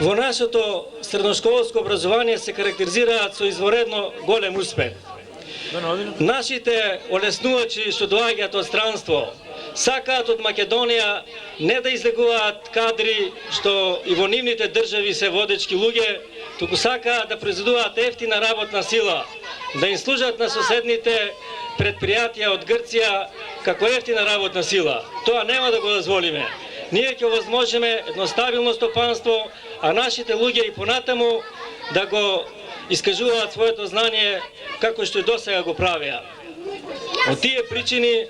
во нашето средношколско образование се карактеризираат со изворедно голем успех. Нашите олеснувачи што доаѓаат од странство сакаат од Македонија не да излегуваат кадри што и во нивните држави се водечки луѓе, туку сакаат да произведуваат ефтина работна сила, да им служат на соседните предпријатија од Грција како ефтина работна сила. Тоа нема да го дозволиме. Ние ќе овозможиме едно стабилно стопанство, а нашите луѓе и понатаму да го искажуваат своето знание како што и досега го правеа. Од тие причини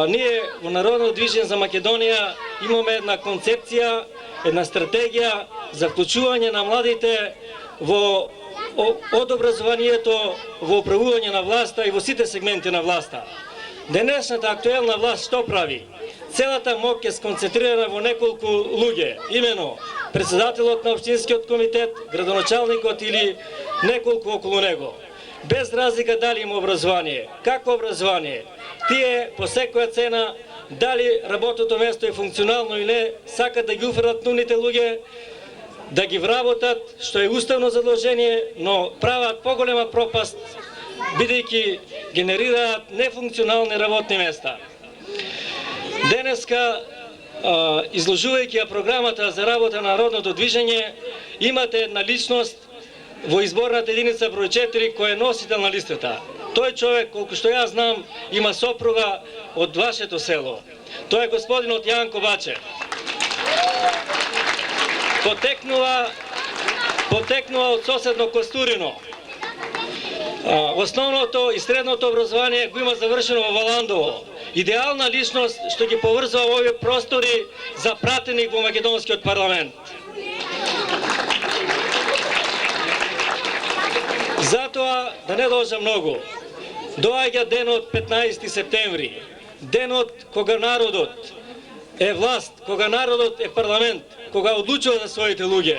ние во Народно движење за Македонија имаме една концепција, една стратегија за вклучување на младите од образованието во управување на власта и во сите сегменти на власта. Денешната актуелна власт што прави? Целата моќ е сконцентрирана во неколку луѓе, имено председателот на општинскиот комитет, градоначалникот или неколку околу него. Без разлика дали има образование, какво образование. Тие по секоја цена, дали работното место е функционално или не, сакат да ги уфрлат нуните луѓе, да ги вработат, што е уставно задолжение, но прават поголема пропаст, бидејќи генерираат нефункционални работни места. Денеска, изложувајќи ја програмата за работа на Народното движење, имате една личност во изборната единица број 4 која е носител на листата. Тој човек, колку што јас знам, има сопруга од вашето село. Тој е господинот Јанко Бачев. Потекнува од соседно Костурино. Основното и средното образование го има завршено во Валандово. Идеална личност што ги поврзува овие простори за пратеник во македонскиот парламент. Затоа, да не должам многу, доаѓа денот 15 септември, денот кога народот е власт, кога народот е парламент, кога одлучува за своите луѓе.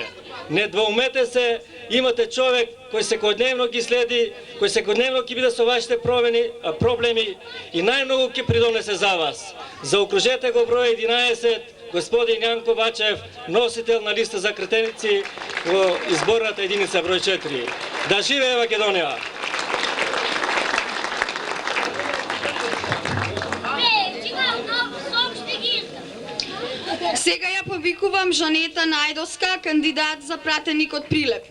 Не двоумете се, имате човек кој секојдневно ги следи, кој секојдневно ќе биде со вашите проблеми и најмногу ќе придонесе за вас. Заокружете го број 11, господин Јанко Бачев, носител на листа за кретеници во изборната единица број 4. Да живее Македонија! Сега ја повикувам Жанета Најдовска, кандидат за пратеник од Прилеп.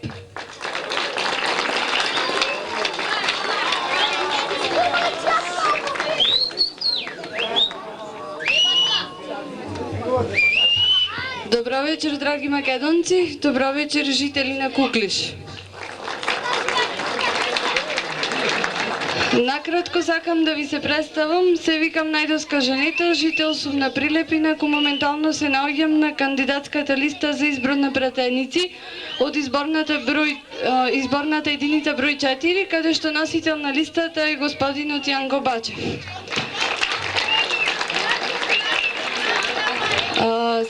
Добро вечер, драги македонци, добро вечер, жители на Куклиш. Накратко сакам да ви се представам, се викам Најдовска Жанета, жител сум на Прилеп, инаку моментално се наоѓам на кандидатската листа за избор на пратеници од изборната единица број 4, каде што носител на листата е господинот Јанко Бачев.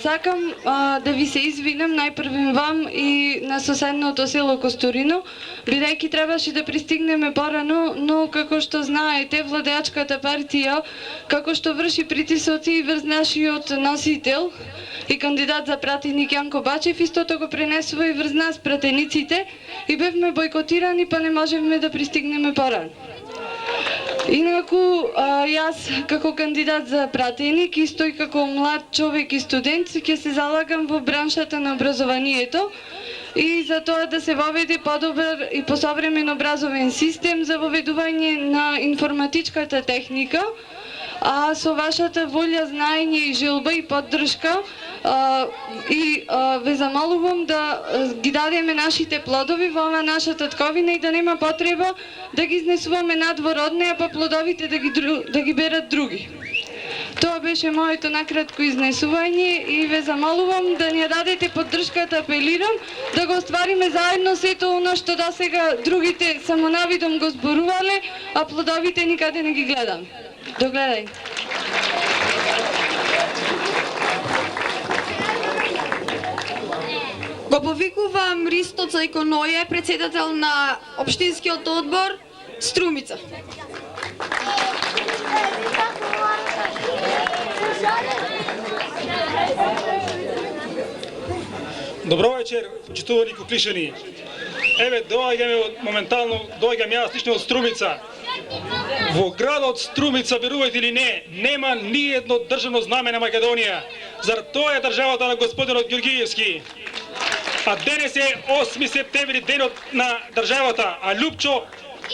Сакам да ви се извинам најпрвен вам и на соседното село Костурино, бидејќи требаше да пристигнеме порано, но како што знаете, владеачката партија, како што врши притисоци врз нашиот носител и кандидат за пратеник Јанко Бачев, истото го пренесува и врз нас пратениците и бевме бойкотирани, па не можевме да пристигнеме порано. Инаку, јас како кандидат за пратеник, исто и како млад човек и студент, ќе се залагам во браншата на образованието и за тоа да се воведе подобар и посовремен образовен систем за воведување на информатичката техника, а со вашата волја, знаење и желба и поддршка ве замолувам да ги дадеме нашите плодови во ова наша татковина и да нема потреба да ги изнесуваме надвор од неа, па плодовите да ги берат други. Тоа беше моето накратко изнесување и ве замолувам да ни ја дадете поддршката, апелирам да го оствариме заедно сето оно што досега другите само навидом го зборувале, а плодовите никаде не ги гледам. Догледај. Го повикувам Ристо Цајконоје, председател на општинскиот одбор Струмица. Добро вечер, почитувани куклишани. Еве, моментално доаѓам јас лично од Струмица. Во градот Струмица, верувајте или не, нема ни едно државно знаме на Македонија. Зар тоа е државата на господинот Ѓорѓиевски? А денес е 8 септември, денот на државата, а Лупчо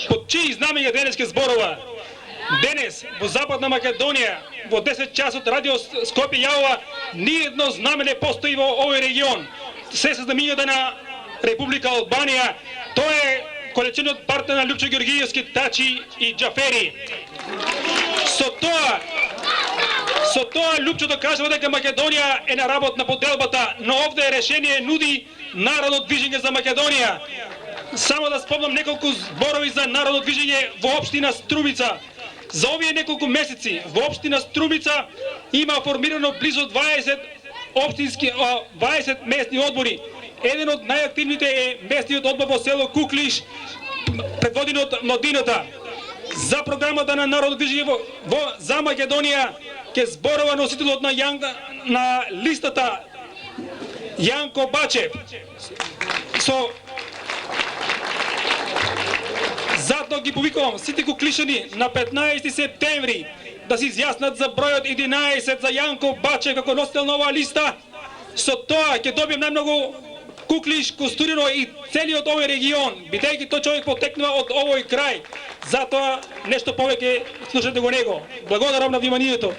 под чии знамења денес ке зборува? Денес во Западна Македонија во 10 часот радио Скопје јавува ни едно знаме не постои во овој регион. Се се знамењата на Република Албанија. Тоа е коалициониот партнер на Лупчо Ѓорѓиевски, Тачи и Џафери. Со тоа Лупчо докажува дека Македонија е на работ на поделбата, но овде решение нуди Народно движење за Македонија. Само да спомнам неколку зборови за Народно движење во општина Струмица. За овие неколку месеци во општина Струмица има формирано близу 20 местни одбори. Еден од најактивните е местниот одбор во село Куклиш, предводен од младината. За програмата на Народно движење за Македонија ќе зборува носителот на листата Јанко Бачев. Затоа ги повикувам сите куклишани на 15 септември да се изјаснат за бројот 11 за Јанко Бачев како носител на оваа листа. Со тоа ќе добием најмногу Куклиш, Костурино и целиот овој регион, бидејќи тој човек потекнува од овој крај. Затоа нешто повеќе слушате го него. Благодарам на вниманието.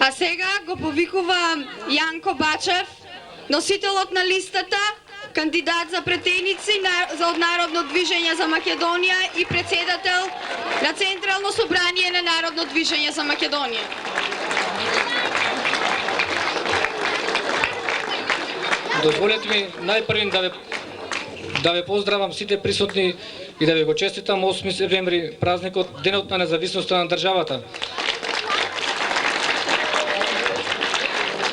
А сега го повикува Јанко Бачев, носителот на листата, кандидат за претеници од Народно движење за Македонија и председател на Централно собрание на Народно движење за Македонија. Дозволете ми најпрвин да ве поздравам сите присутни и да ви го честитам 8 септември, празникот, денот на независноста на државата.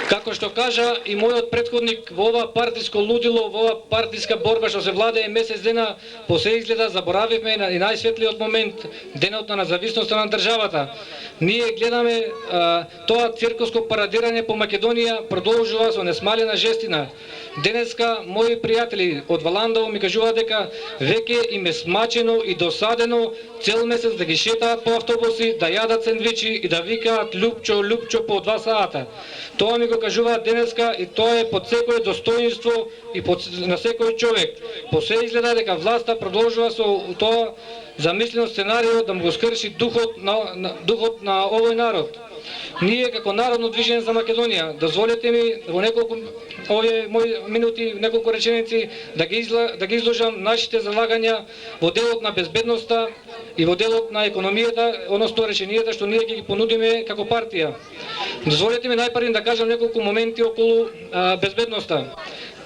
Како што кажа и мојот претходник, во ова партиско лудило, во ова партиска борба што се владее месец дена, по се изгледа заборавивме и најсветлиот момент, денот на независноста на државата. Ние гледаме тоа циркуско парадирање по Македонија продолжува со несмалена жестина. Денеска мои пријатели од Валандово ми кажуваат дека веќе им е смачено и досадено цел месец да ги шетаат по автобуси, да јадат сендвичи и да викаат Лупчо, Лупчо по 2 сата. Тоа ми го кажуваат денеска и тоа е под секое достоинство и на секој човек. По се изгледа дека власта продолжува со тоа замислено сценарио да му го скрши духот на овој народ. Ние како Народно движење за Македонија, дозволете ми во неколку овие мои минути, неколку реченици да ги изложам нашите залагања во делот на безбедноста и во делот на економијата, односно решенијата што ние ќе ги понудиме како партија. Дозволете ми најпрвин да кажам неколку моменти околу безбедноста.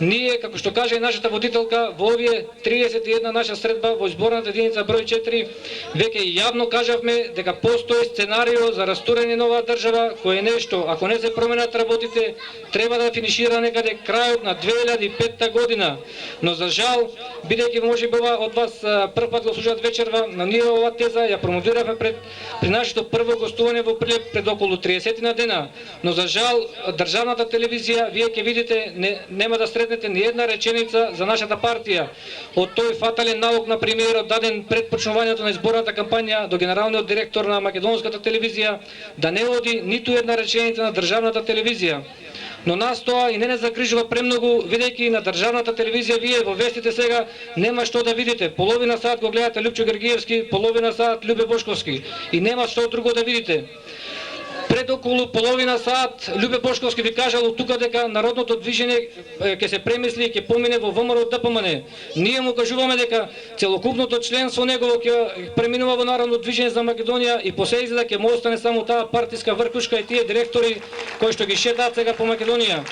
Ние, како што каже и нашата водителка, во овие 31 наша средба во изборната единица број 4, веќе јавно кажавме дека постои сценарио за растурање на оваа држава, кој е нешто, ако не се променат работите, треба да финишира некаде крајот на 2005 година. Но за жал, бидејќи можеби ова од вас прв пат го слушаат вечерва, на ние оваа теза ја промовиравме при нашето прво гостување во Прилеп пред околу 30 на дена. Но за жал, државната телевизија, вие ќе видите, нема да сретнете ни една реченица за нашата партија. Од тој фатален налог на премиерот даден пред почнувањето на изборната кампања до генералниот директор на македонската телевизија да не оди ниту една реченица на државната телевизија. Но нас тоа и не загрижува премногу, видејќи на државната телевизија вие во вестите сега нема што да видите. Половина сат го гледате Лупчо Ѓорѓиевски, половина сат Љубе Бошковски и нема што друго да видите. Пред околу половина сат Љубе Бошковски ви кажал од тука дека Народното движење ќе се премисли и ќе помине во ВМРО ДПМН. Ние му кажуваме дека целокупното членство негово ќе преминува во Народно движење за Македонија и по се изгледа ќе му остане само таа партиска врхушка и тие директори кои што ги шетаат сега по Македонија.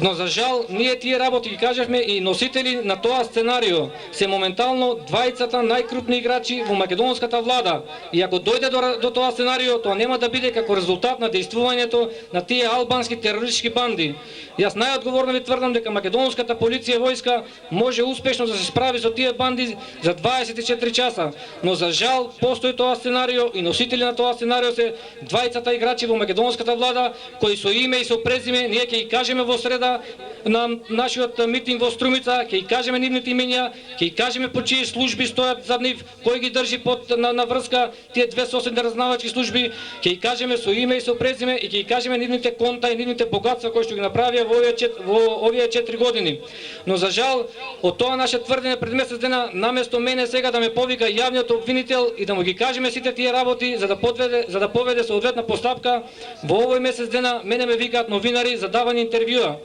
Но за жал, ние тие работи ги кажавме и носители на тоа сценарио се моментално двајцата најкрупни играчи во македонската влада. И ако дојде до тоа сценарио, тоа нема да биде како резултат на дејствувањето на тие албански терористички банди. Јас најодговорно ви тврдам дека македонската полиција и војска може успешно да се справи со тие банди за 24 часа, но за жал постои тоа сценарио и носители на тоа сценарио се двајцата играчи во македонската влада кои со име и со презиме ние ќе ги кажеме во среда на нашиот митинг во Струмица, ќе ги кажеме нивните имења, ќе ги кажеме по чии служби стојат за нив, кој ги држи на врска тие две соседни разузнавачки служби, ќе ги кажеме со име и со презиме и ќе ги кажеме нивните конта и нивните богатства кои што ги направија во овие 4 години. Но за жал, од тоа наше тврдење пред месец дена, наместо мене сега да ме повика јавниот обвинител и да му ги кажеме сите тие работи за да поведе соодветна постапка, во овој месец дена мене ме викаат новинари за давање интервјуа.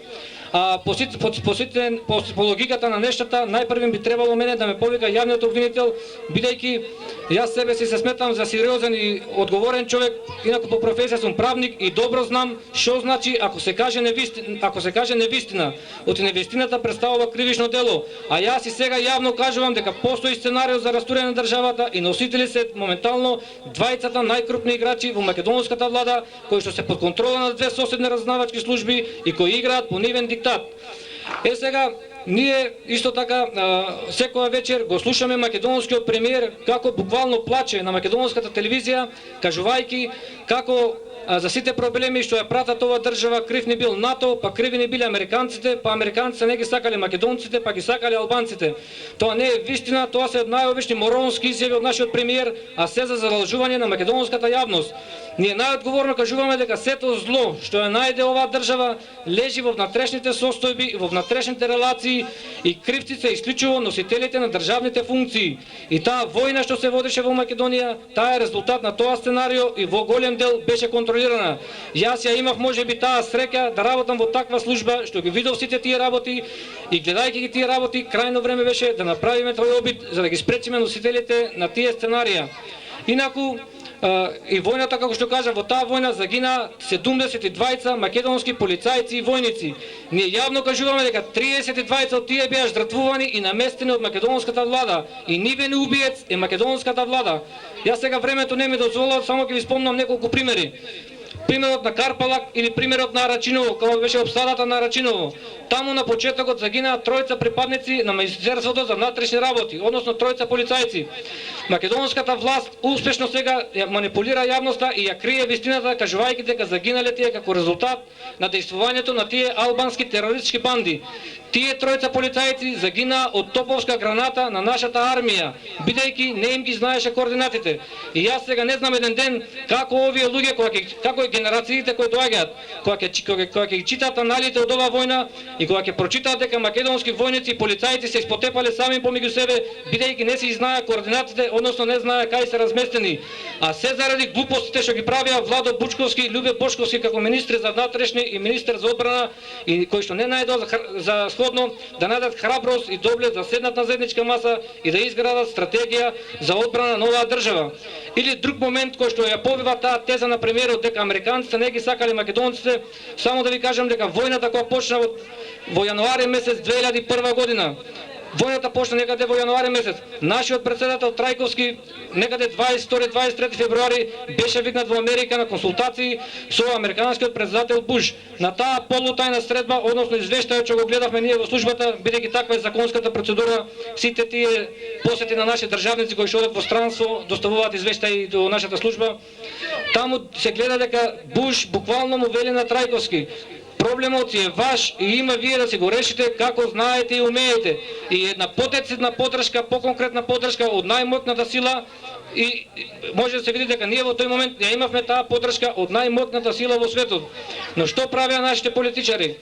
По логиката на нештата, најпрвен би требало мене да ме повика јавниот обвинител, бидејќи јас себе си се сметам за сериозен и одговорен човек, инаку по професија сум правник и добро знам што значи ако се каже невистина. Оти невистината представува кривично дело, а јас и сега јавно кажувам дека постои сценарио за растурење на државата и носители се моментално двајцата најкрупни играчи во македонската влада, кои што се под контрола на две соседни разузнавачки служби и кои играат по нивен диктат. Сега, ние исто така секоја вечер го слушаме македонскиот премиер како буквално плаче на македонската телевизија, кажувајќи како за сите проблеми што ја пратат оваа држава крив не бил НАТО, па криви не биле американците, па американците не ги сакале македонците, па ги сакале албанците. Тоа не е вистина, тоа се најобични моронски изјави од нашиот премиер, а се за залажување на македонската јавност. Ние најодговорно кажуваме дека сето зло што ја најде оваа држава лежи во внатрешните состојби, во внатрешните релации и кривци се исклучува носителите на државните функции. И таа војна што се водеше во Македонија, таа е резултат на тоа сценарио и во голем дел беше контролирана. Јас ја имав можеби таа среќа да работам во таква служба што ги видов сите тие работи и гледајќи ги тие работи, крајно време беше да направиме тој обид за да ги спречиме носителите на тие сценарија. Инаку и војната, како што кажа, во таа војна загина 72 македонски полицајци и војници. Ние јавно кажуваме дека 32 од тие беа жртвувани и наместени од македонската влада и нивен убиец е македонската влада. Јас сега времето не ми дозволува, само ќе ви спомнам неколку примери. Примерот на Карпалак или примерот на Арачиново, кога беше обсадата на Арачиново. Таму на почетокот загинаа тројца припадници на Министерството за внатрешни работи, односно тројца полицајци. Македонската власт успешно сега ја манипулира јавноста и ја крие вистината, кажувајќи дека загинале тие како резултат на дејствувањето на тие албански терористички банди. Тие тројца полицајци загинаа од топовска граната на нашата армија, бидејќи не им ги знаеше координатите. И јас сега не знам еден ден како овие луѓе, како и генерациите кои доаѓаат, кога ќе ги читаат аналите од оваа војна и кога ќе прочитаат дека македонски војници и полицајци се испотепале сами помеѓу себе, бидејќи не се знаеа координатите, односно не знаеа кај се разместени. А се заради глупостите што ги правиа Владо Бучковски и Љубе Бошковски како министри за внатрешни и министер за одбрана, и кои што не најдоа за сходно да најдат храброст и доблед да седнат на заедничка маса и да изградат стратегија за одбрана на оваа држава. Или друг момент кој што ја повива таа теза на премиерот дека американците не ги сакале македонците, само да ви кажам дека војната која почна во јануари месец 2001 година, војната почна некаде во јануари месец. Нашиот председател Трајковски некаде 22-23 февруари беше викнат во Америка на консултации со американскиот председател Буш. На таа полутајна средба, односно извештајот што го гледавме ние во службата, бидејќи таква е законската процедура, сите тие посети на наши државници кои што одат во странство доставуваат извештаи до нашата служба. Таму се гледа дека Буш буквално му вели на Трајковски: проблемот си е ваш и има вие да се го решите како знаете и умеете. И една потецидна подршка, поконкретна подршка од најмоќната сила, и може да се види дека ние во тој момент ја имавме таа подршка од најмоќната сила во светот. Но што правеа нашите политичари?